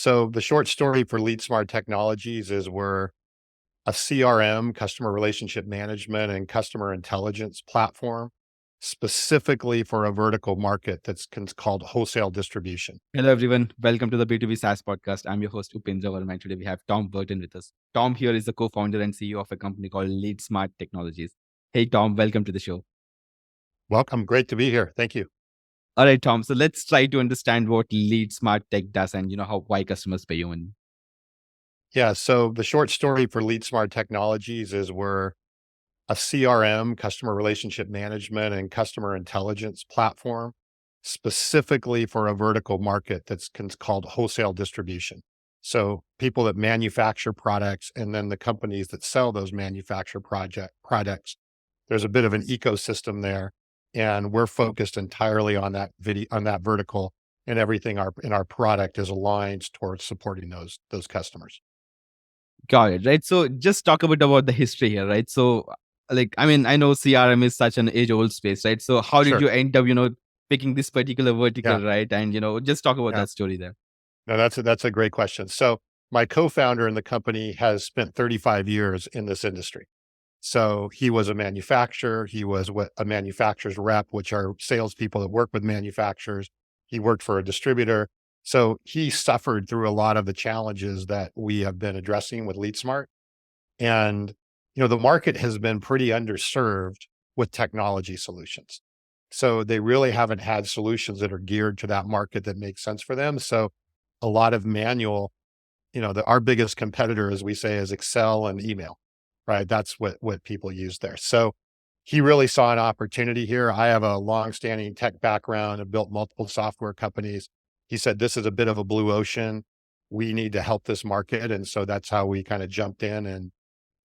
So the short story for LeadSmart Technologies is we're a CRM, customer relationship management and customer intelligence platform specifically for a vertical market that's called wholesale distribution. Hello, everyone. Welcome to the B2B SaaS podcast. I'm your host, Upendra Verma, and today we have Tom Burton with us. Tom here is the co-founder and CEO of a company called LeadSmart Technologies. Hey, Tom, welcome to the show. Welcome. Great to be here. Thank you. All right, Tom. So let's try to understand what LeadSmart Tech does and why customers pay you money. Yeah. So the short story for LeadSmart Technologies is we're a CRM, customer relationship management and customer intelligence platform specifically for a vertical market that's called wholesale distribution. So people that manufacture products and then the companies that sell those manufactured products, there's a bit of an ecosystem there. And we're focused entirely on that vertical, and everything in our product is aligned towards supporting those customers. Got it, right? So just talk a bit about the history here, right? So, I know CRM is such an age-old space, right? So how did Sure. you end up, picking this particular vertical, Yeah. right? And, just talk about Yeah. that story there. No, that's a great question. So my co-founder in the company has spent 35 years in this industry. So he was a manufacturer. He was a manufacturer's rep, which are salespeople that work with manufacturers. He worked for a distributor. So he suffered through a lot of the challenges that we have been addressing with LeadSmart. And, the market has been pretty underserved with technology solutions. So they really haven't had solutions that are geared to that market that make sense for them. So a lot of manual, our biggest competitor, as we say, is Excel and email, right? That's what people use there. So he really saw an opportunity here. I have a long-standing tech background and built multiple software companies. He said, this is a bit of a blue ocean. We need to help this market. And so that's how we kind of jumped in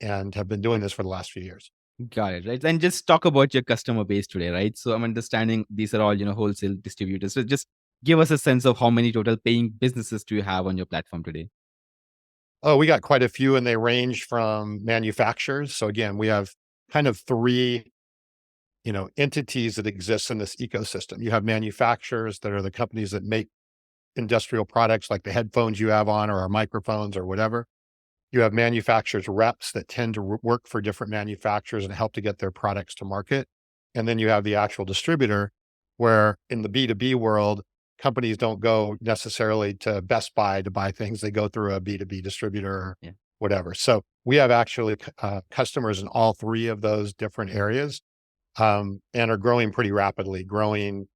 and have been doing this for the last few years. Got it, right? And just talk about your customer base today, right? So I'm understanding these are all, wholesale distributors. So just give us a sense of how many total paying businesses do you have on your platform today? Oh, we got quite a few, and they range from manufacturers. So again, we have kind of three, entities that exist in this ecosystem. You have manufacturers that are the companies that make industrial products like the headphones you have on or our microphones or whatever. You have manufacturers reps that tend to work for different manufacturers and help to get their products to market. And then you have the actual distributor, where in the B2B world, companies don't go necessarily to Best Buy to buy things. They go through a B2B distributor or Yeah. whatever. So we have actually customers in all three of those different areas, and are growing pretty rapidly, growing,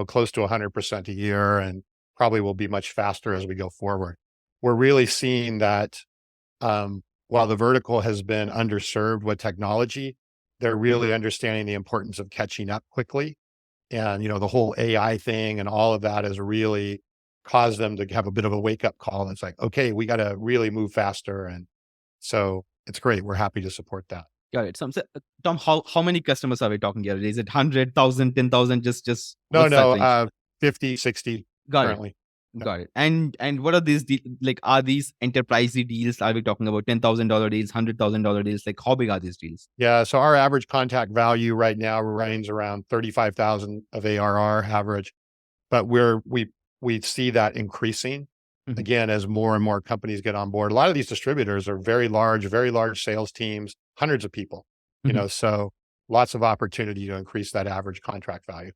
close to 100% a year, and probably will be much faster as we go forward. We're really seeing that while the vertical has been underserved with technology, they're really understanding the importance of catching up quickly. And, the whole AI thing and all of that has really caused them to have a bit of a wake up call. And it's like, okay, we got to really move faster. And so it's great. We're happy to support that. Got it. So, Tom, how many customers are we talking here? Is it 100,000, 10,000? Just No, what's that no, range? 50, 60 Got it. currently. Yeah. Got it. And what are these like? Are these enterprisey deals? Are we talking about $10,000 deals, $100,000 deals? Like, how big are these deals? Yeah. So our average contract value right now ranges around 35,000 of ARR average, but we see that increasing Mhm. again as more and more companies get on board. A lot of these distributors are very large sales teams, hundreds of people, Mhm. so lots of opportunity to increase that average contract value.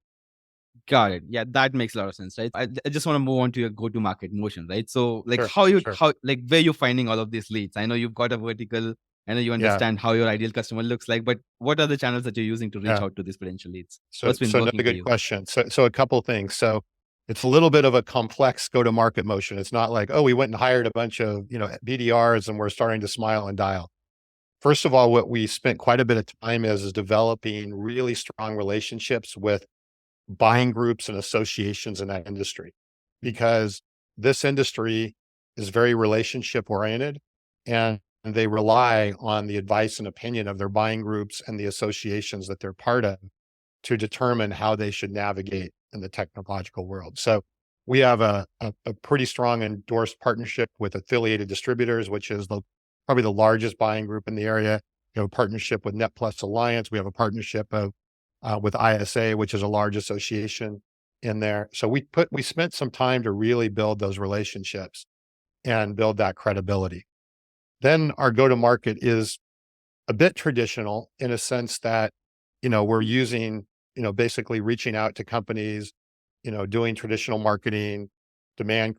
Got it. Yeah, that makes a lot of sense, right? I just want to move on to your go-to-market motion, right? So, like, Sure, sure. where you're finding all of these leads? I know you've got a vertical. I know you Yeah, understand how your ideal customer looks like, but what are the channels that you're using to reach yeah. out to these potential leads? So, What's been so working another for good you? question. So a couple things. So it's a little bit of a complex go-to-market motion. It's not like, oh, we went and hired a bunch of, BDRs and we're starting to smile and dial. First of all, what we spent quite a bit of time is developing really strong relationships with buying groups and associations in that industry, Mhm. because this industry is very relationship oriented, and they rely on the advice and opinion of their buying groups and the associations that they're part of to determine how they should navigate in the technological world. So we have a pretty strong endorsed partnership with affiliated distributors, which is probably the largest buying group in the area. Partnership with Net Plus Alliance. We have a partnership with ISA, which is a large association in there. So we spent some time to really build those relationships. and build that credibility. Then our go-to-market is a bit traditional in a sense that, we're using, basically reaching out to companies, doing traditional marketing, demand,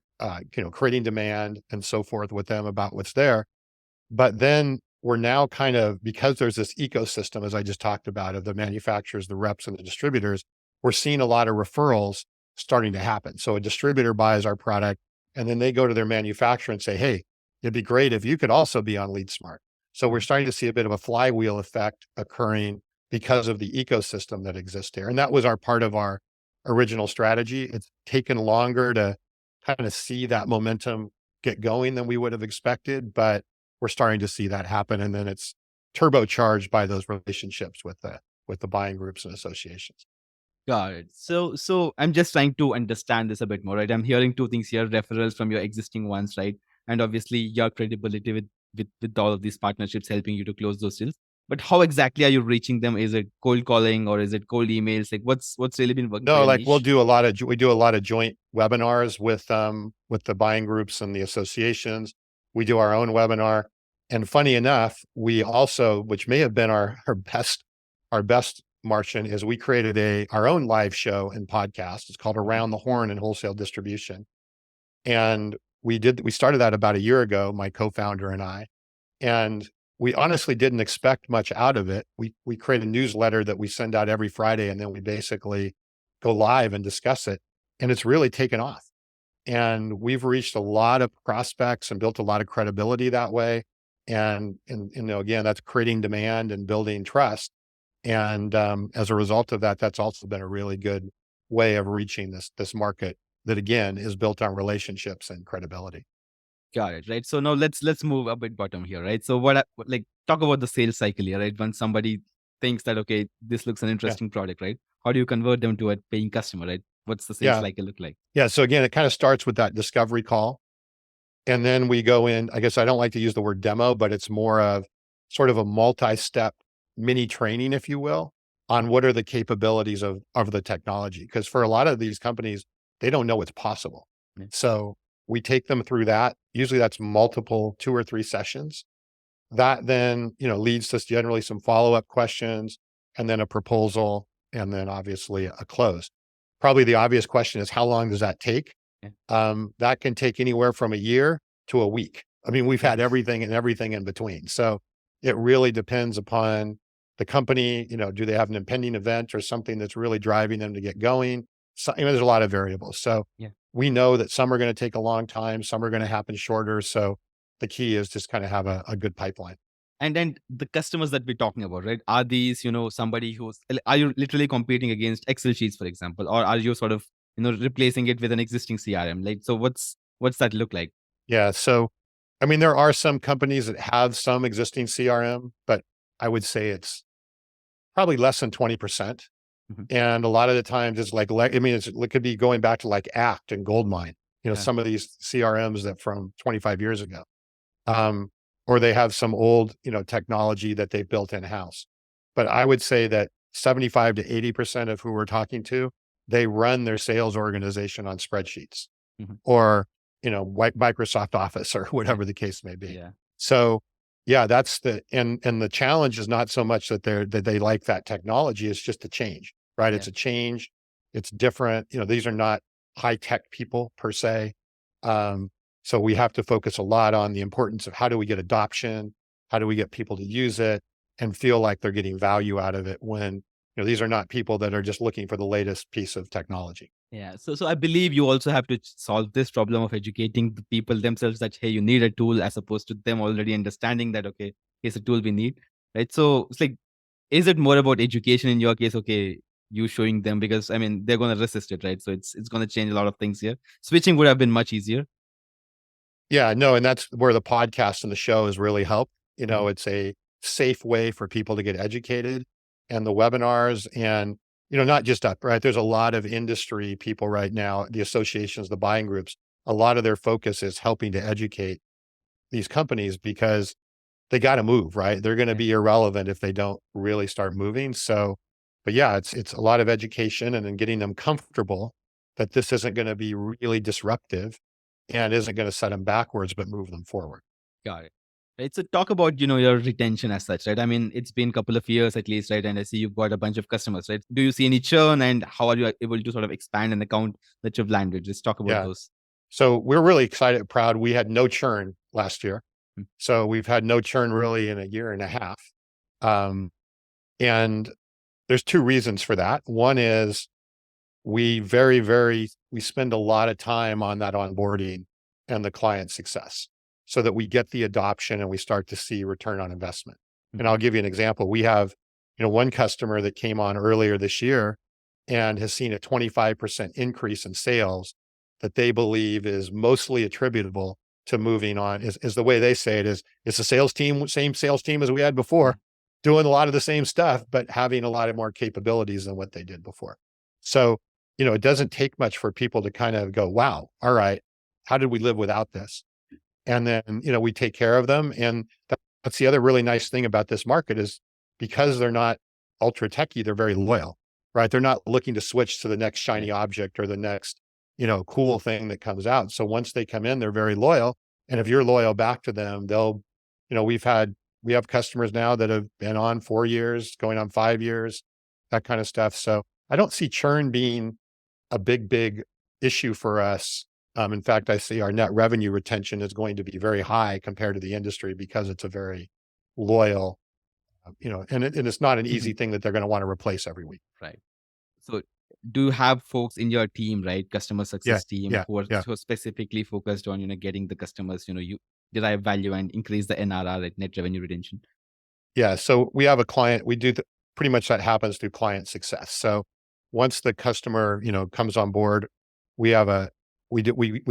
creating demand and so forth with them about what's there. But then we're now kind of, because there's this ecosystem, as I just talked about, of the manufacturers, the reps, and the distributors, we're seeing a lot of referrals starting to happen. So a distributor buys our product and then they go to their manufacturer and say, hey, it'd be great if you could also be on LeadSmart. So we're starting to see a bit of a flywheel effect occurring because of the ecosystem that exists there. And that was our part of our original strategy. It's taken longer to kind of see that momentum get going than we would have expected, but we're starting to see that happen. And then it's turbocharged by those relationships with the buying groups and associations. Got it. So I'm just trying to understand this a bit more, right? I'm hearing two things here: referrals from your existing ones, right? And obviously your credibility with all of these partnerships helping you to close those deals. But how exactly are you reaching them? Is it cold calling or is it cold emails? Like what's really been working for No, your like niche? we do a lot of joint webinars with the buying groups and the associations. We do our own webinar. And funny enough, we also, which may have been our best Martian, is we created our own live show and podcast. It's called Okay. Around the Horn and Wholesale Distribution. And we started that about a year ago, my co-founder and I. And we honestly didn't expect much out of it. We create a newsletter that we send out every Friday, and then we basically go live and discuss it. And it's really taken off. And we've reached a lot of prospects and built a lot of credibility that way. And again, that's creating demand and building trust. And as a result of that, that's also been a really good way of reaching this market that again is built on relationships and credibility. Got it. Right. So now let's move a bit bottom here, right? So like talk about the sales cycle here, right? When somebody thinks that okay, this looks an Yeah. interesting product, right? How do you convert them to a paying customer, right? What's the sales Yeah. cycle look like? Yeah. So again, it kind of starts with that discovery call. And then we go in, I guess I don't like to use the word demo, but it's more of sort of a multi-step mini training, if you will, on what are the capabilities of the technology. Because for a lot of these companies, they don't know what's possible. Yeah. So we take them through that. Usually that's multiple 2 or 3 sessions. That then, leads to generally some follow-up questions and then a proposal and then obviously a close. Probably the obvious question is how long does that take? Yeah. That can take anywhere from a year to a week. I mean, we've had Nice. everything in between. So it really depends upon the company. Do they have an impending event or something that's really driving them to get going? So, there's a lot of variables. So Yeah. we know that some are going to take a long time, some are going to happen shorter. So the key is just kind of have a good pipeline. And then the customers that we're talking about, right? Are these, somebody are you literally competing against Excel sheets, for example, or are you sort of, replacing it with an existing CRM? Like, so what's that look like? Yeah. So, I mean, there are some companies that have some existing CRM, but I would say it's probably less than 20%. Mhm. And a lot of the times it's I mean, it could be going back to like Act and Goldmine, Yeah. some of these CRMs that from 25 years ago. Um, or they have some old, technology that they built in house. But I would say that 75 to 80% of who we're talking to, they run their sales organization on spreadsheets Mhm. or, Microsoft Office or Yeah. whatever the case may be. Yeah. So yeah, that's and the challenge is not so much that they like that technology. It's just a change, right? Yeah. It's a change. It's different. These are not high tech people per se. Um, so we have to focus a lot on the importance of how do we get adoption? How do we get people to use it and feel like they're getting value out of it when, these are not people that are just looking for the latest piece of technology. Yeah. So I believe you also have to solve this problem of educating the people themselves that hey, you need a tool as opposed to them already understanding that okay, here's a tool we need. Right. So it's like, is it more about education in your case? Okay, you showing them because I mean they're gonna resist it, right? So it's gonna change a lot of things here. Switching would have been much easier. Yeah, no, and that's where the podcast and the show has really helped. Mhm. It's a safe way for people to get educated and the webinars and, not just up, right? There's a lot of industry people right now, the associations, the buying groups, a lot of their focus is helping to educate these companies because they got to move, right? They're going to Yeah. be irrelevant if they don't really start moving. So, but yeah, it's a lot of education and then getting them comfortable that this isn't going to be really disruptive and isn't going to set them backwards, but move them forward. Got it. Right. So talk about, your retention as such, right? I mean, it's been a couple of years at least, right? And I see you've got a bunch of customers, right? Do you see any churn, and how are you able to sort of expand an account that you've landed? Just talk about Yeah. those. So we're really excited and proud. We had no churn last year. Mm. So we've had no churn really in a year and a half. Um, and there's two reasons for that. One is we we spend a lot of time on that onboarding and the client success so that we get the adoption and we start to see return on investment. And I'll give you an example. We have, one customer that came on earlier this year and has seen a 25% increase in sales that they believe is mostly attributable to moving on, is the way they say it is, it's a sales team, same sales team as we had before, doing a lot of the same stuff, but having a lot of more capabilities than what they did before. So, it doesn't take much for people to kind of go, wow, all right, how did we live without this? And then, we take care of them. And that's the other really nice thing about this market is because they're not ultra techy, they're very loyal, right? They're not looking to switch to the next shiny object or the next, cool thing that comes out. So once they come in, they're very loyal. And if you're loyal back to them, they'll, we have customers now that have been on 4 years, going on 5 years, that kind of stuff. So I don't see churn being a big issue for us. In fact, I see our net revenue retention is going to be very high compared to the industry because it's a very loyal, and it's not an easy thing that they're going to want to replace every week. Right. So do you have folks in your team, right? Customer Yeah, success team yeah, who are yeah, so specifically focused on, getting the customers, you derive value and increase the NRR, like net revenue retention. yeah. So we have a client. We do pretty much that happens through client success. So once the customer, comes on board, we have we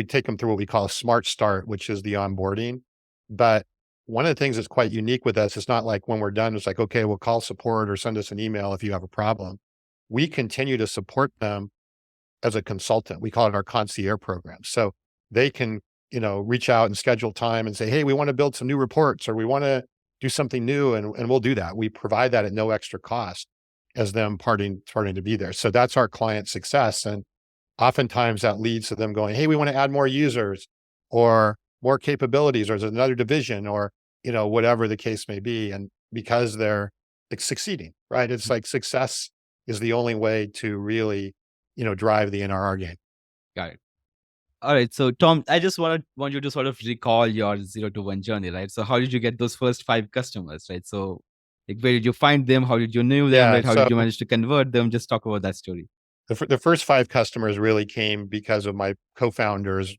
take them through what we call a smart start, which is the onboarding. But one of the things that's quite unique with us, it's not like when we're done, it's like, okay, we'll call support or send us an email if you have a problem. We continue to support them as a consultant. We call it our concierge program. So they can, reach out and schedule time and say, hey, we want to build some new reports or we want to do something new. And we'll do that. We provide that at no extra cost as them starting to be there. So that's our client success. And oftentimes that leads to them going, hey, we want to add more users or more capabilities, or there's another division or, whatever the case may be. And because they're succeeding, right? It's like success is the only way to really, drive the NRR game. Got it. All right. So Tom, I just want you to sort of recall your 0 to 1 journey, right? So how did you get those first 5 customers, right? So like where did you find them? How did you know them, Yeah. right? How So did you manage to convert them? Just talk about that story. the first 5 customers really came because of my co-founder's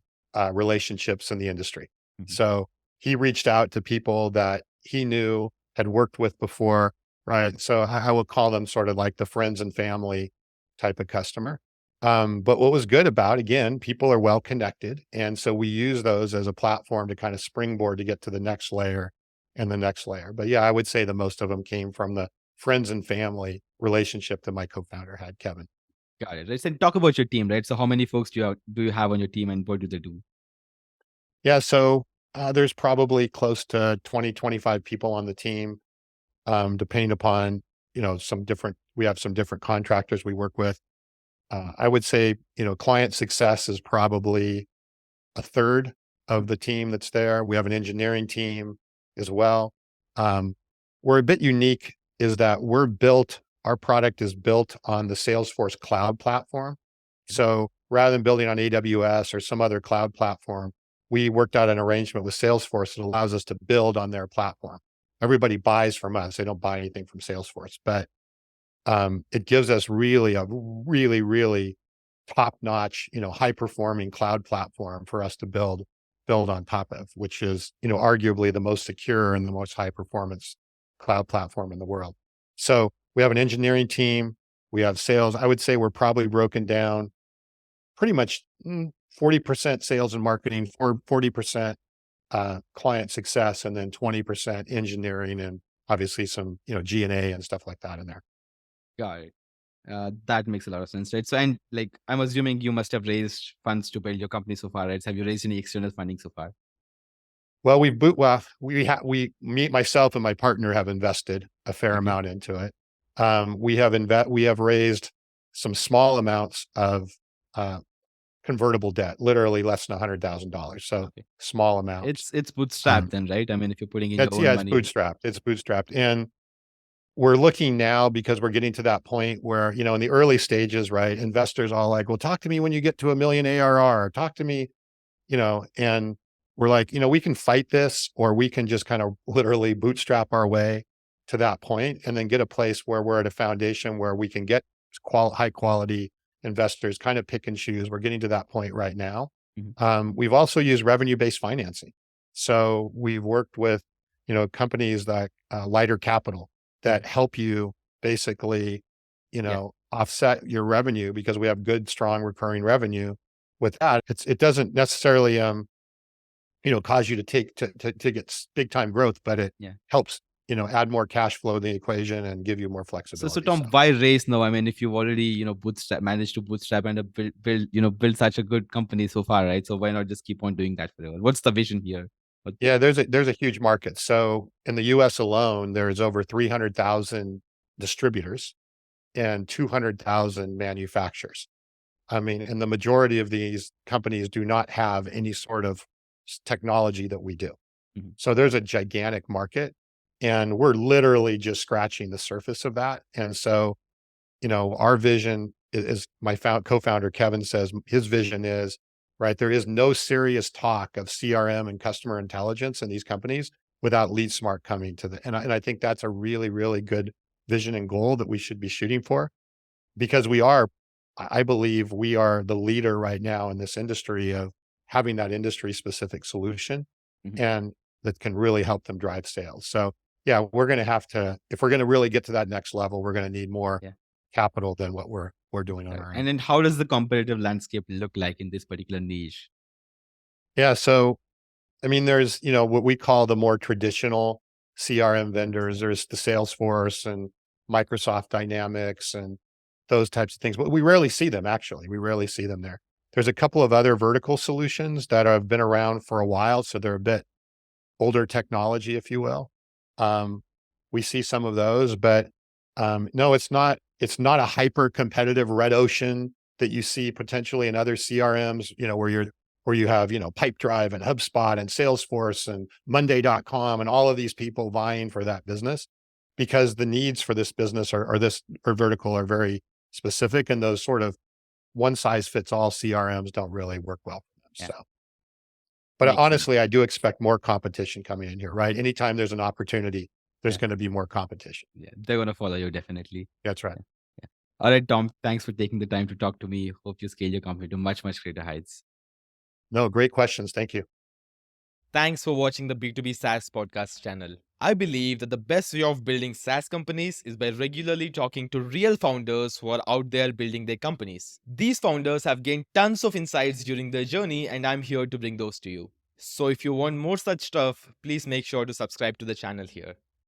relationships in the industry. Mhm. So he reached out to people that he knew had worked with before, right? So I will call them sort of like the friends and family type of customer. But what was good about, again, people are well connected. And so we use those as a platform to kind of springboard to get to the next layer and the next layer. But yeah, I would say the most of them came from the friends and family relationship that my co-founder had, Kevin. Got it. Right. So talk about your team, right? So how many folks do you have on your team, and what do they do? Yeah. So there's probably close to 20, 25 people on the team, depending upon, we have some different contractors we work with. I would say, client success is probably a third of the team that's there. We have an engineering team as well. We're a bit unique is that our product is built on the Salesforce cloud platform. So rather than building on AWS or some other cloud platform, we worked out an arrangement with Salesforce that allows us to build on their platform. Everybody buys from us. They don't buy anything from Salesforce, but it gives us really a really top-notch, high-performing cloud platform for us to build on top of, which is, arguably the most secure and the most high-performance cloud platform in the world. So we have an engineering team, we have sales. I would say we're probably broken down pretty much 40% sales and marketing, 40% client success, and then 20% engineering and obviously some, G&A and stuff like that in there. Got it. That makes a lot of sense, right? So, and like, I'm assuming you must have raised funds to build your company so far, right? So have you raised any external funding so far? Well, myself and my partner have invested a fair Okay. amount into it. We have raised some small amounts of, convertible debt, literally less than $100,000. So Okay. small amount. It's bootstrap Um, then, right? I mean, if you're putting in your it's own yeah, it's money. bootstrapped. It's bootstrapped, and we're looking now because we're getting to that point where, in the early stages, right? Investors all like, well, talk to me when you get to 1 million ARR. Talk to me, and we're like, we can fight this, or we can just kind of literally bootstrap our way to that point and then get a place where we're at a foundation where we can get high quality investors, kind of pick and choose. We're getting to that point right now. Mhm. We've also used revenue-based financing. So we've worked with, companies like Lighter Capital that help you basically, Yeah. offset your revenue because we have good, strong recurring revenue. With that, it doesn't necessarily, cause you to to get big time growth, but it Yeah. helps, add more cash flow in the equation and give you more So flexibility. Tom, So why race now? I mean, if you've already, managed to bootstrap and build such a good company so far, right? So why not just keep on doing that forever? What's the vision here? What, yeah, there's a huge market. So in the US alone, there's over 300,000 distributors and 200,000 manufacturers. I mean, and the majority of these companies do not have any sort of technology that we do. Mhm. So there's a gigantic market, and we're literally just scratching the surface of that. And so, our vision is my co-founder Kevin says his vision is, right, there is no serious talk of CRM and customer intelligence in these companies without LeadSmart coming to and I think that's a really, really good vision and goal that we should be shooting for, because I believe we are the leader right now in this industry of having that industry specific solution, Mhm. and that can really help them drive sales. So yeah, we're going to have to, if we're going to really get to that next level, we're going to need more Yeah. capital than what we're doing on Correct. our And end. then how does the competitive landscape look like in this particular niche? Yeah. So, I mean, there's, what we call the more traditional CRM vendors. There's the Salesforce and Microsoft Dynamics and those types of things, but we rarely see them actually. We rarely see them there. There's a couple of other vertical solutions that have been around for a while. So they're a bit older technology, if you will. Um, we see some of those, but no, it's not a hyper competitive red ocean that you see potentially in other CRMs, where you have, Pipedrive and HubSpot and Salesforce and Monday.com and all of these people vying for that business, because the needs for this business or vertical are very specific, and those sort of one size fits all CRMs don't really work well for them. Yeah, So, but makes sense. honestly, I do expect more competition coming in here, right? Anytime there's an opportunity, there's Yeah, going to be more competition. yeah, they're gonna follow you definitely. That's right. Yeah, yeah. All right, Tom. Thanks for taking the time to talk to me. Hope you scale your company to much, much greater heights. No, great questions. Thank you. Thanks for watching the B2B SaaS podcast channel. I believe that the best way of building SaaS companies is by regularly talking to real founders who are out there building their companies. These founders have gained tons of insights during their journey, and I'm here to bring those to you. So if you want more such stuff, please make sure to subscribe to the channel here.